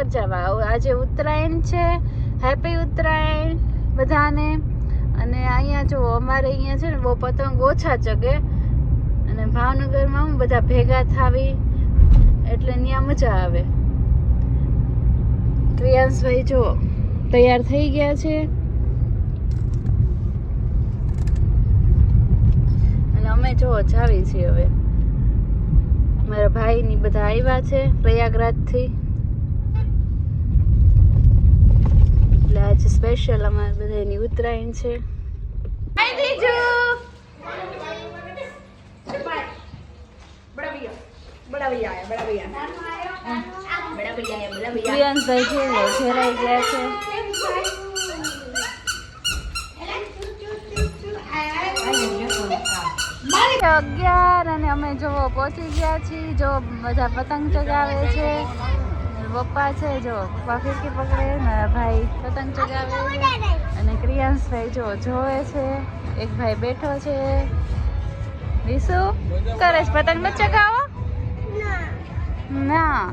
મજા આવે. આજે ઉત્તરાયણ છે, હેપી ઉત્તરાયણ બધાને. અને અહીંયા જો અમારે અહીંયા છે ને બહુ પતંગ ઓછા ચગે, અને ભાવનગરમાં હું બધા ભેગા થાવી એટલે ત્યાં મજા આવે. ક્રિયાંશભાઈ જો તૈયાર થઈ ગયા છે, અને અમે જો જાવી છીએ હવે. મારા ભાઈ ની બધા આવ્યા છે પ્રયાગરાજ થી, એટલે આજે સ્પેશિયલ અમારે બધાની ઉત્તરાયણ છે. પ્રિયાંશભાઈ છે ઘેરાઈ ગયા છે. 11 અને અમે જો પહોંચી ગયા છીએ. જો બધા પતંગ ચગાવે છે. પપ્પા છે જો પપ્પા ફિરકી પકડે, મારા ભાઈ પતંગ ચગાવે છે, અને ક્રિયાંશભાઈ જો જોવે છે. એક ભાઈ બેઠો છે. વિશુ કરે છે પતંગ ન ચગાવો ના.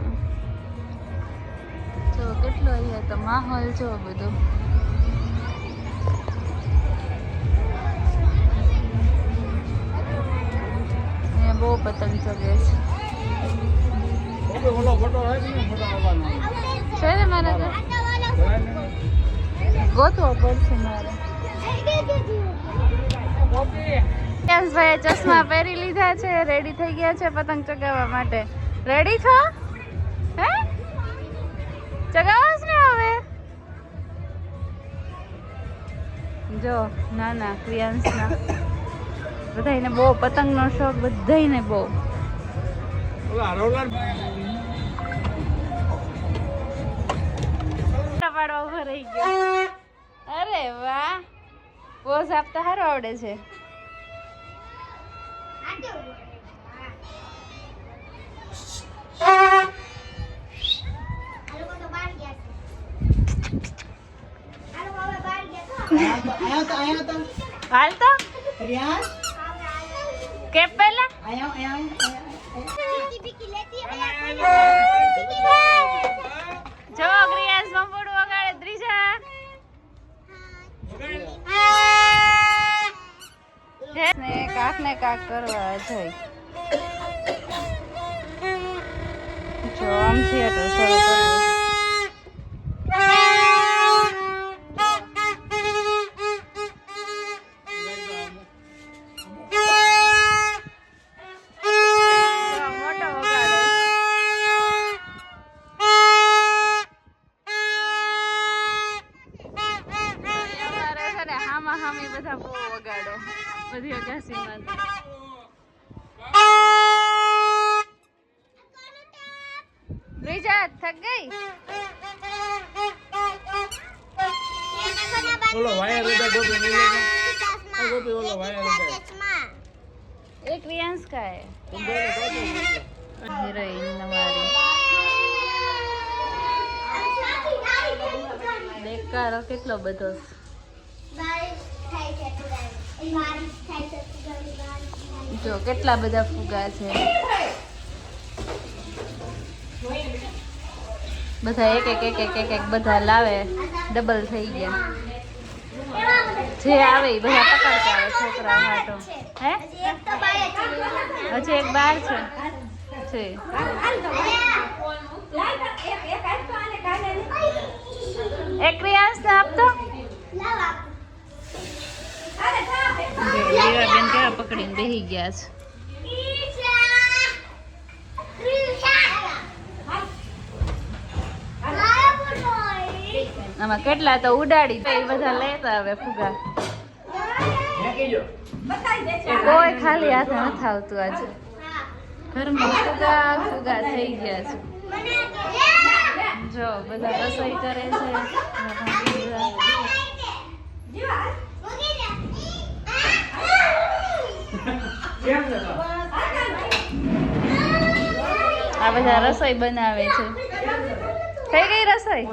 જો કેટલો અહીંયા તો માહોલ જો બધું. બહુ પતંગ ચગે છે ને મારે ગોતવો પડશે મારે. ભાઈ ચશ્મા પહેરી લીધા છે, રેડી થઈ ગયા છે પતંગ ચગાવવા માટે. રેડી છો? હે ચગાવો ને હવે? જો નાના ક્રિયાંશના બધાને બહુ પતંગનો શોખ, બધાને બહુ. પાડવા ઉભો રહી ગયો. અરે વાહ, પોઝ આપતા સારો આવડે છે. હાલતો કે પહેલા જો ગ્રિયાસ બંબોડ વગાડે. ત્રીજા ને કાક ને કાક કરવા જઈ. જો આમ થિયેટર શરૂ કર્યું. બધા બહુ વગાડે બધી અગાસીમાં. રીજા થક ગઈ. બોલો વાયર ઉડા ગોપી નહીં લેને ગોપી બોલો વાયર ઉડા એક રિયાંશ का है हीरोइन हमारी. દેખાડો કેટલો બધો. જો કેટલા બધા ફુગા છે. બધા એક એક એક એક એક એક બધા લાવે. ડબલ થઈ ગયા. જે આવે એ બધા પકડતા આવે છોકરા હાટો. હે હજી એક બાર છે. એક રિયાંશ ને આપતો. બેન કેવા પકડીને બેસી ગયા છે. આમાં કેટલા તો ઉડાડી એ બધા લેતા આવે ફુગા. કોઈ ખાલી હાથે નથી આવતું આજે. ઘરમાં ફુગા ફુગા થઈ ગયા છે. જો બધા રસોઈ કરે છે. આ બધા રસોઈ બનાવે છે. થઈ ગઈ રસોઈ?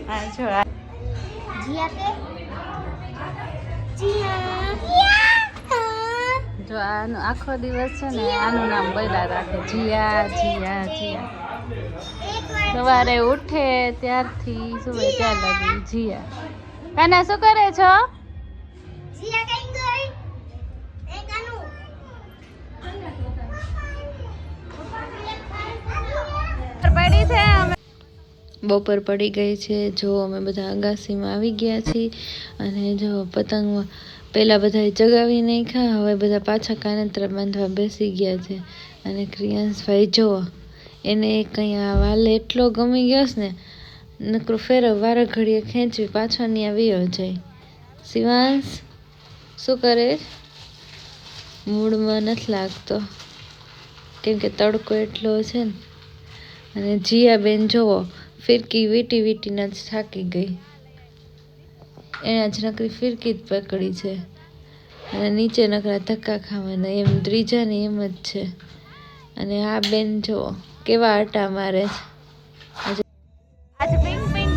હા જો જો આનો આખો દિવસ છે ને આનું નામ બોલ્યા રાખે, જીયા જીયા જીયા. સવારે ઉઠે ત્યારથી સુવે ત્યાર લગી જીયા. કાના શું કરે છો? પડી છે અમે બપોર પડી ગઈ છે. જો અમે બધા અગાસીમાં આવી ગયા છીએ અને જો પતંગ પહેલાં બધા ચગાવી નાખ્યા, હવે બધા પાછા કાનતરા બાંધવા બેસી ગયા છે. અને ક્રિયાંશભાઈ જો એને કંઈ આ વાલ એટલો ગમી ગયો છે ને, નકરો ફેરવ વારે ઘડીએ ખેંચવી પાછો ની આવ્યો જાય. શિવાંશ શું કરે? મૂડમાં નથી લાગતો કેમ કે તડકો એટલો છે ને. અને જીયાબેન જોવો ફિરકી વીટી વીટીને જ થાકી ગઈ. એના જ નકરી ફિરકી જ પકડી છે અને નીચે નકરા ધક્કા ખાવાના, એમ ત્રીજા ને એમ જ છે. અને આ બેન જોવો કેવા આટા મારે છે. આજે pink pink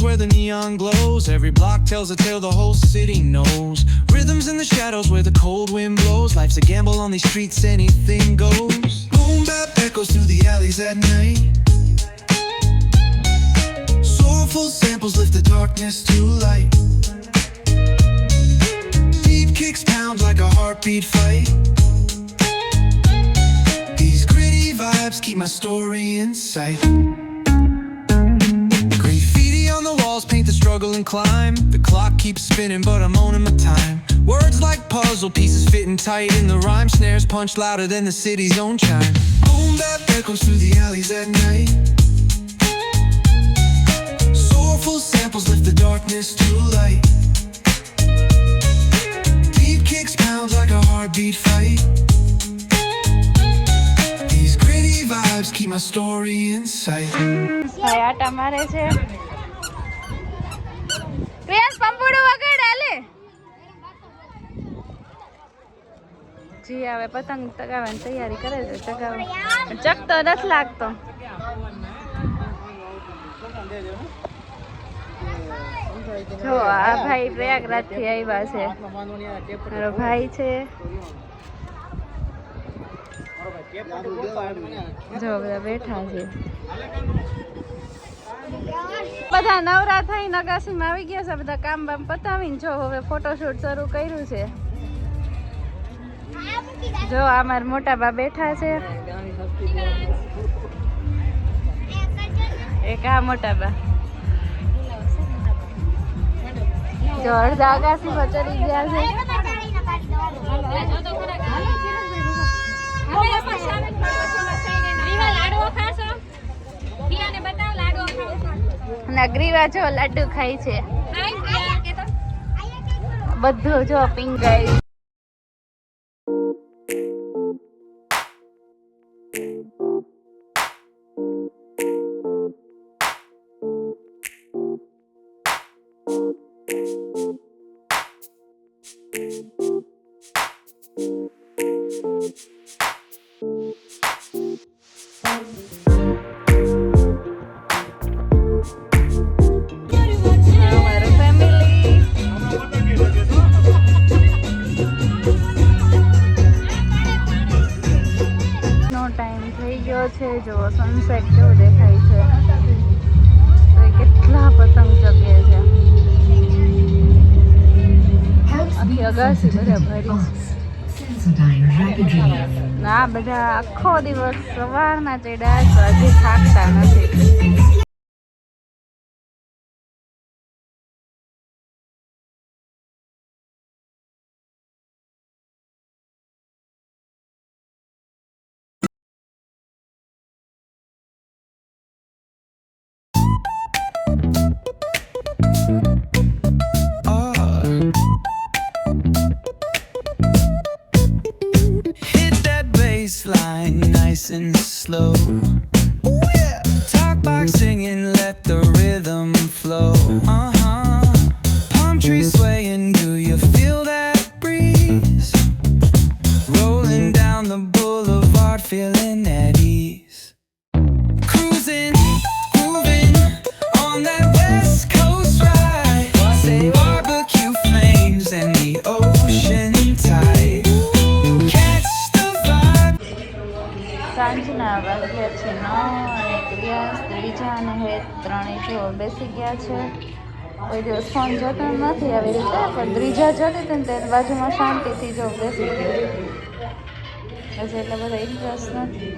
where the neon glows. Every block tells a tale the whole city knows. Rhythms in the shadows where the cold wind blows. Life's a gamble on these streets, anything goes. Boom bap echoes through the alleys at night. Soulful samples lift the darkness to light. Deep kicks pound like a heartbeat fight. These gritty vibes keep my story in sight. Paint the struggle and climb. The clock keeps spinning, but I'm owning my time. Words like puzzle pieces fitting tight in the rhyme. Snares punch louder than the city's own chime. Boom bap echoes through the alleys at night. Soulful samples lift the darkness to light. Deep kicks pound like a heartbeat fight. These gritty vibes keep my story in sight. આટા મારે છે. પ્રિયાસ પંપુડું વગાડ આલે. જી હવે પતંગ ચગાવવાની તૈયારી કરે છે. ચગાવ ચકતો નથી લાગતો. જો આ ભાઈ પ્રયાગરાજ થી આવ્યા છે. મારો ભાઈ છે. જો બધા બેઠા છે. બધા નવરા થઈ નગાસીમાં આવી ગયા છે. બધા કામ બામ પતાવીને જો હવે ફોટોશૂટ શરૂ કર્યું છે. જો આ મારા મોટા બા બેઠા છે. એક આ મોટા બા જો અડધા અગાસીમાં ચડી ગયા છે. અને ગ્રીવા જો લાડુ ખાય છે. બધું જો પિંક ગાય. છે જો સનસેટ કેવું દેખાય છે. તો કેટલા પતંગ ચગે છે. આખી અગાસી બધા ભરી. ના બધા આખો દિવસ સવારના ચડ્યા હજી થાકતા નથી. nice and slow. Ooh, yeah. Talk boxing and let the rhythm flow. Palm trees swaying, do you feel that breeze? Rolling down the boulevard, feeling at ease. Cruising, grooving on that West Coast ride. Say barbecue flames and the ocean tide. Catch the vibe. સાંજના વાગ્યા છે 9 અને ક્રિયાસ ત્રીજા અને હેત ત્રણેય જો બેસી ગયા છે. કોઈ દિવસ ફોન જોતો નથી આવી રીતે, પણ ત્રીજા જોતી હતી ને તેની બાજુમાં શાંતિથી જો બેસી ગયો. હજી એટલા બધા ઇન્ટરેસ્ટ નથી.